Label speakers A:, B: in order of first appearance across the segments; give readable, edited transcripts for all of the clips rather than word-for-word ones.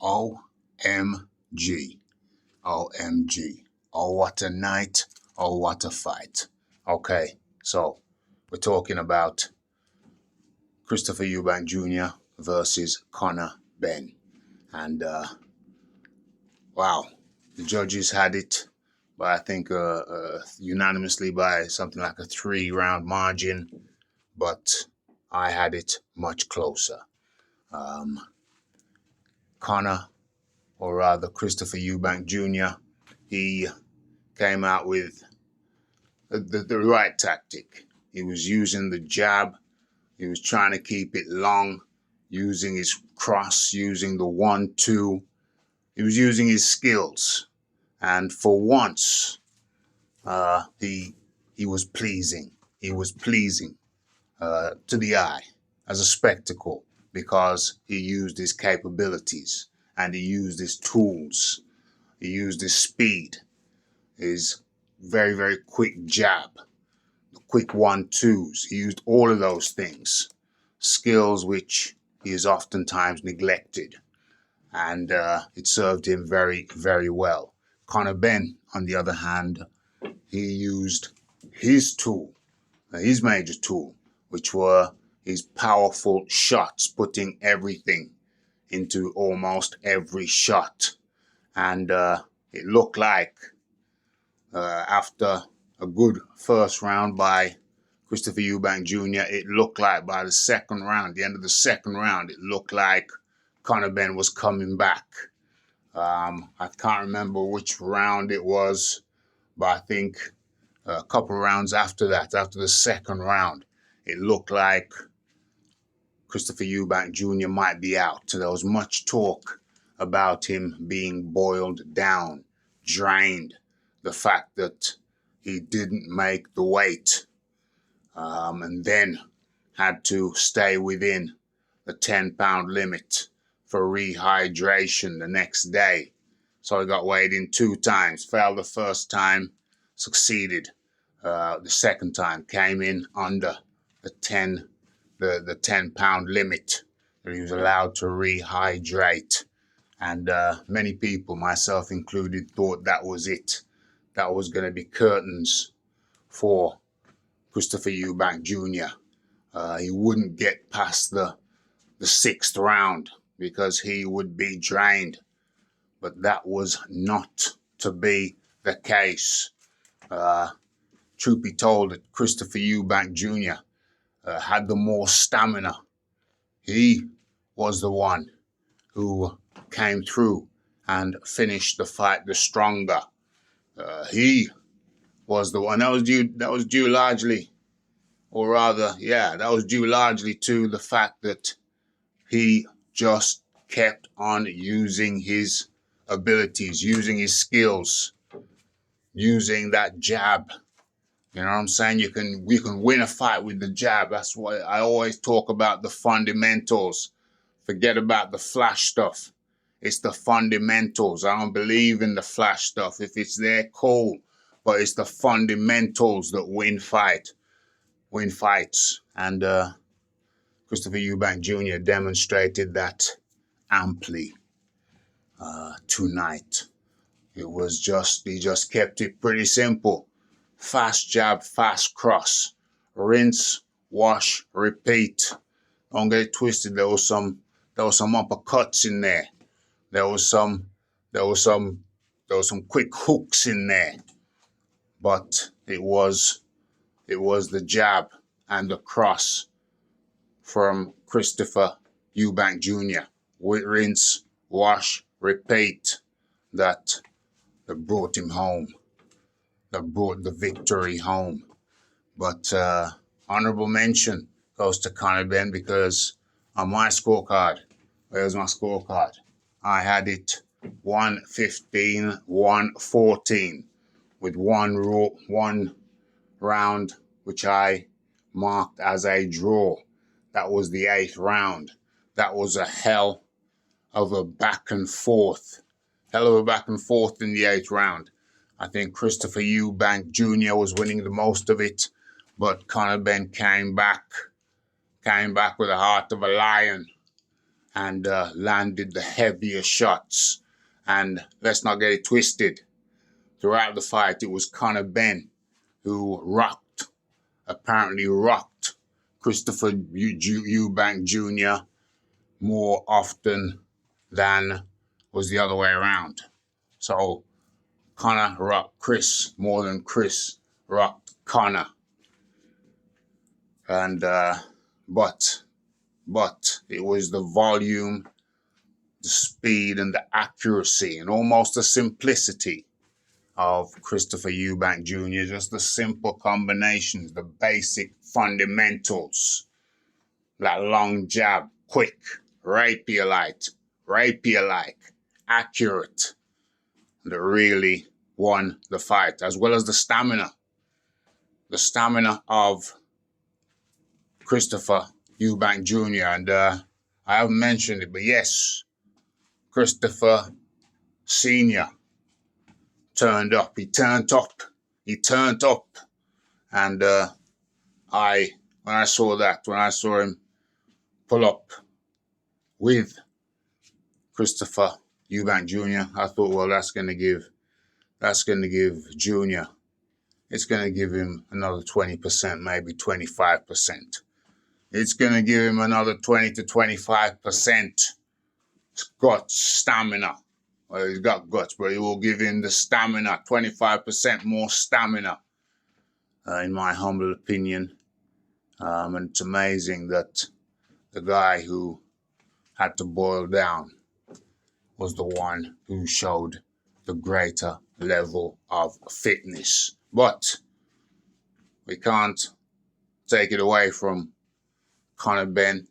A: OMG. OMG. Oh, what a night. Oh, what a fight. Okay, so we're talking about Christopher Eubank Jr. versus Conor Benn. And wow, the judges had it by, I think, unanimously by something like a 3-round margin, but I had it much closer. Conor, or rather Christopher Eubank Jr., he came out with the right tactic. He was using the jab. He was trying to keep it long, using his cross, using the 1-2. He was using his skills. And for once, he was pleasing. He was pleasing to the eye as a spectacle because he used his capabilities and he used his tools. He used his speed, his very, very quick jab, the quick 1-2s. He used all of those things, skills which he has oftentimes neglected. And it served him very, very well. Conor Benn, on the other hand, he used his tool, his major tool, which were his powerful shots, putting everything into almost every shot. And it looked like after a good first round by Christopher Eubank Jr., it looked like by the second round, the end of the second round, it looked like Conor Benn was coming back. I can't remember which round it was, but I think a couple of rounds after that, after the second round, it looked like Christopher Eubank Jr. might be out. There was much talk about him being boiled down, drained, the fact that he didn't make the weight, and then had to stay within the 10-pound limit for rehydration the next day. So he got weighed in 2 times, failed the first time, succeeded the second time, came in under the 10-pound limit that he was allowed to rehydrate. And many people, myself included, thought that was it. That was going to be curtains for Christopher Eubank Jr. He wouldn't get past the 6th round because he would be drained. But that was not to be the case. Truth be told, that Christopher Eubank Jr. Had the more stamina. He was the one who came through and finished the fight the stronger. He was the one that was due largely, or rather, that was due largely to the fact that he just kept on using his abilities, using his skills, using that jab. You know what I'm saying? You can win a fight with the jab. That's why I always talk about the fundamentals. Forget about the flash stuff. It's the fundamentals. I don't believe in the flash stuff. If it's there, cool. But it's the fundamentals that win fights. And Christopher Eubank Jr. demonstrated that amply tonight. He just kept it pretty simple. Fast jab, fast cross. Rinse, wash, repeat. Don't get it twisted. There was some uppercuts in there. There was some quick hooks in there. But it was the jab and the cross from Christopher Eubank Jr. Rinse, wash, repeat that brought him home, that brought the victory home. But honorable mention goes to Conor Benn because on my scorecard, where's my scorecard? I had it 115-114 with one round which I marked as a draw. That was the 8th round. That was a hell of a back and forth in the 8th round. I think Christopher Eubank Jr. was winning the most of it, but Conor Benn came back with the heart of a lion and landed the heavier shots. And let's not get it twisted. Throughout the fight, it was Conor Benn who apparently rocked Christopher Eubank Jr. more often than was the other way around. So Conor rocked Chris more than Chris rocked Conor. And but it was the volume, the speed, and the accuracy, and almost the simplicity of Christopher Eubank Jr., just the simple combinations, the basic fundamentals, that long jab, quick, rapier-like, accurate, that really won the fight, as well as the stamina of Christopher Eubank Jr. And I haven't mentioned it, but yes, Christopher Sr. turned up. He turned up. And when I saw him pull up with Christopher Eubank Jr., I thought, well, that's going to give Junior, it's going to give him another 20%, maybe 25%. It's going to give him another 20 to 25% guts, stamina. Well, he's got guts, but he will give him the stamina, 25% more stamina, in my humble opinion. And it's amazing that the guy who had to boil down was the one who showed the greater level of fitness. But we can't take it away from Conor Benn,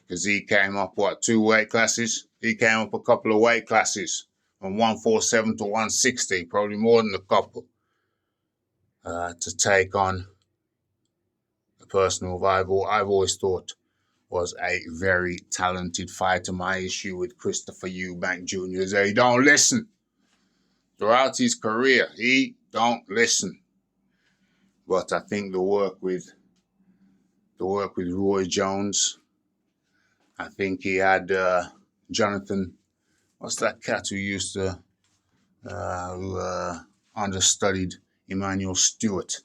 A: because he came up, 2 weight classes? He came up a couple of weight classes from 147 to 160, probably more than a couple, to take on the person who I've always thought was a very talented fighter. My issue with Christopher Eubank Jr. is that he don't listen. Throughout his career, he don't listen. But I think the work with Roy Jones, I think he had Jonathan, what's that cat who used to, understudied Emmanuel Stewart?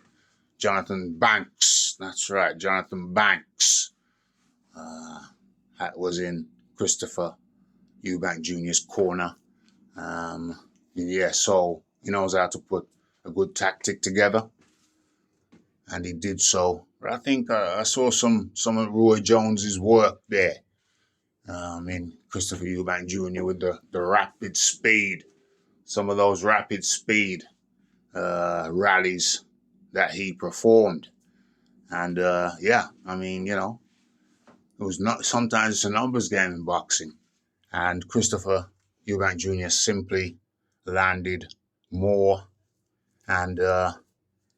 A: Jonathan Banks, that's right, Jonathan Banks. That was in Christopher Eubank Jr.'s corner. So he knows how to put a good tactic together, and he did so. But I think I saw some of Roy Jones's work there in Christopher Eubank Jr. with the rapid speed, some of those rapid speed rallies that he performed. And it was not, sometimes it's a numbers game in boxing. And Christopher Eubank Jr. simply landed more. And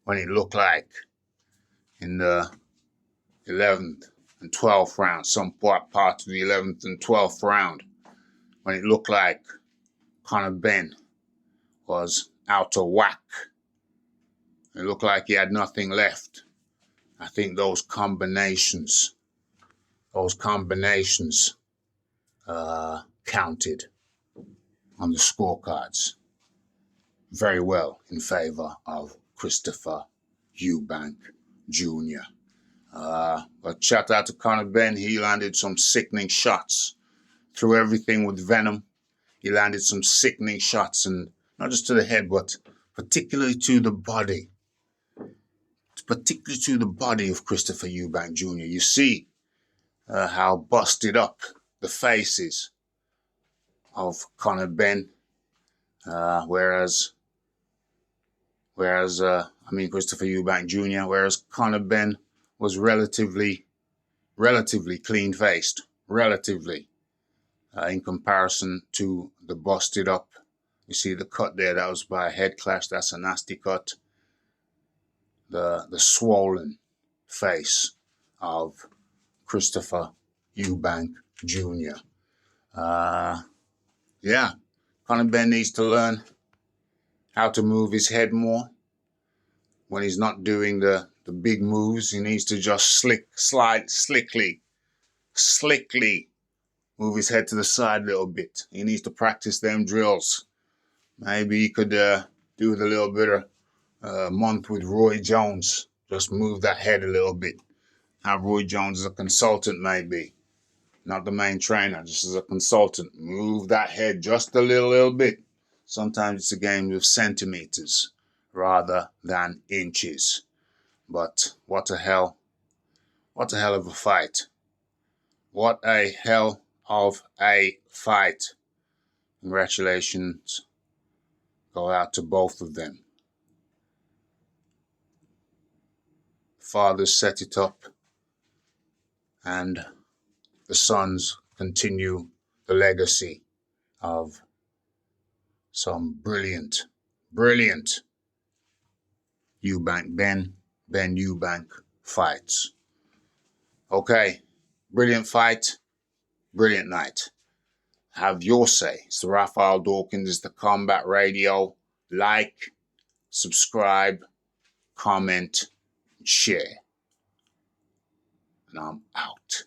A: when it looked like in the 11th and 12th round, some part of the 11th and 12th round, when it looked like Conor Benn was out of whack, it looked like he had nothing left. I think those combinations counted on the scorecards very well in favor of Christopher Eubank Jr. But shout out to Conor Benn. He landed some sickening shots. Threw everything with venom. He landed some sickening shots, and not just to the head, but particularly to the body. Particularly to the body of Christopher Eubank Jr. You see how busted up the face is of Conor Benn, whereas Christopher Eubank Jr., whereas Conor Benn was relatively clean-faced, in comparison to the busted up. You see the cut there, that was by a head clash, that's a nasty cut. The swollen face of Christopher Eubank Jr. Conor Benn needs to learn how to move his head more. When he's not doing the big moves, he needs to just slickly Move his head to the side a little bit. He needs to practice them drills. Maybe he could do with a little bit of month with Roy Jones. Just move that head a little bit. Have Roy Jones as a consultant, maybe. Not the main trainer, just as a consultant. Move that head just a little bit. Sometimes it's a game of centimeters rather than inches. But what a hell of a fight. What a hell of a fight. Congratulations go out to both of them. Fathers set it up, and the sons continue the legacy of some brilliant Eubank, Benn Eubank fights. Okay, brilliant fight, brilliant night. Have your say. It's the Raphael Dawkins, it's the Combat Radio. Like, subscribe, comment, share. And I'm out.